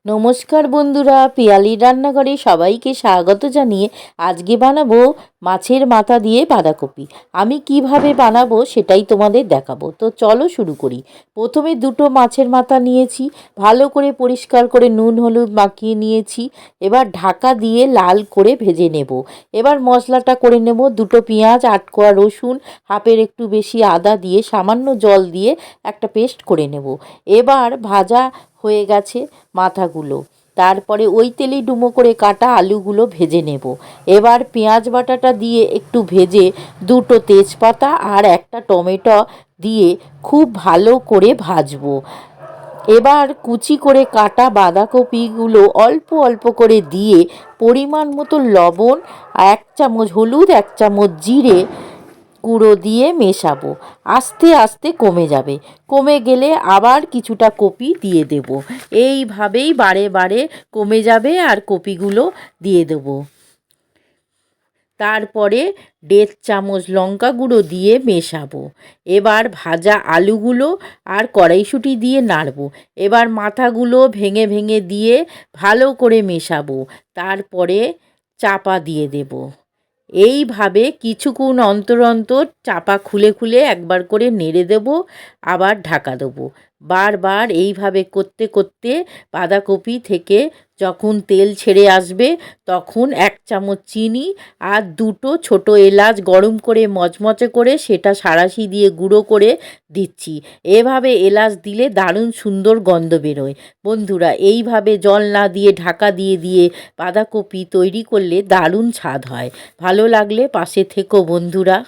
নমস্কার বন্ধুরা, পিয়ালির রান্নাঘরে সবাইকে স্বাগত জানিয়ে আজকে বানাবো মাছের মাথা দিয়ে বাঁধাকপি। আমি কিভাবে বানাবো সেটাই তোমাদের দেখাবো। তো চলো শুরু করি। প্রথমে দুটো মাছের মাথা নিয়েছি, ভালো করে পরিষ্কার করে নুন হলুদ মাখিয়ে নিয়েছি। এবার ঢাকা দিয়ে লাল করে ভেজে নেব। এবার মশলাটা করে নেব। দুটো পেঁয়াজ, 8 কোয়া রসুন, হাফের একটু বেশি আদা দিয়ে সামান্য জল দিয়ে একটা পেস্ট করে নেব। এবার ভাজা হয়ে গেছে মাথাগুলো, তারপরে ওই তেলেই ডুমো করে কাটা আলুগুলো ভেজে নেব। এবার পেঁয়াজ বাটাটা দিয়ে একটু ভেজে দুটো তেজপাতা আর একটা টমেটো দিয়ে খুব ভালো করে ভাজবো। এবার কুচি করে কাটা বাঁধাকপিগুলো অল্প অল্প করে দিয়ে পরিমাণ মতো লবণ, 1 চামচ হলুদ, 1 চামচ জিরে গুঁড়ো দিয়ে মেশাবো। আস্তে আস্তে কমে যাবে, কমে গেলে আবার কিছুটা কপি দিয়ে দেব। এইভাবেই বারে বারে কমে যাবে আর কপিগুলো দিয়ে দেবো। তারপরে 1.5 চামচ লঙ্কা গুঁড়ো দিয়ে মেশাবো। এবার ভাজা আলুগুলো আর কড়াইশুঁটি দিয়ে নাড়বো। এবার মাথাগুলো ভেঙে ভেঙে দিয়ে ভালো করে মেশাবো। তারপরে চাপা দিয়ে দেব। এইভাবে কিছুক্ষণ অন্তর অন্তর চাপা খুলে খুলে একবার করে নেড়ে দেব, আবার ঢাকা দেবো। বারবার এইভাবে করতে করতে বাঁধাকপি থেকে যখন তেল ছেড়ে আসবে তখন 1 চামচ চিনি আর দুটো ছোটো এলাচ গরম করে মচমচে করে সেটা সাঁড়াশি দিয়ে গুঁড়ো করে দিচ্ছি। এভাবে এলাচ দিলে দারুণ সুন্দর গন্ধ বেরোয়। বন্ধুরা, এইভাবে জল না দিয়ে ঢাকা দিয়ে দিয়ে বাঁধাকপি তৈরি করলে দারুণ স্বাদ হয়। ভালো লাগলে পাশে থেকো বন্ধুরা।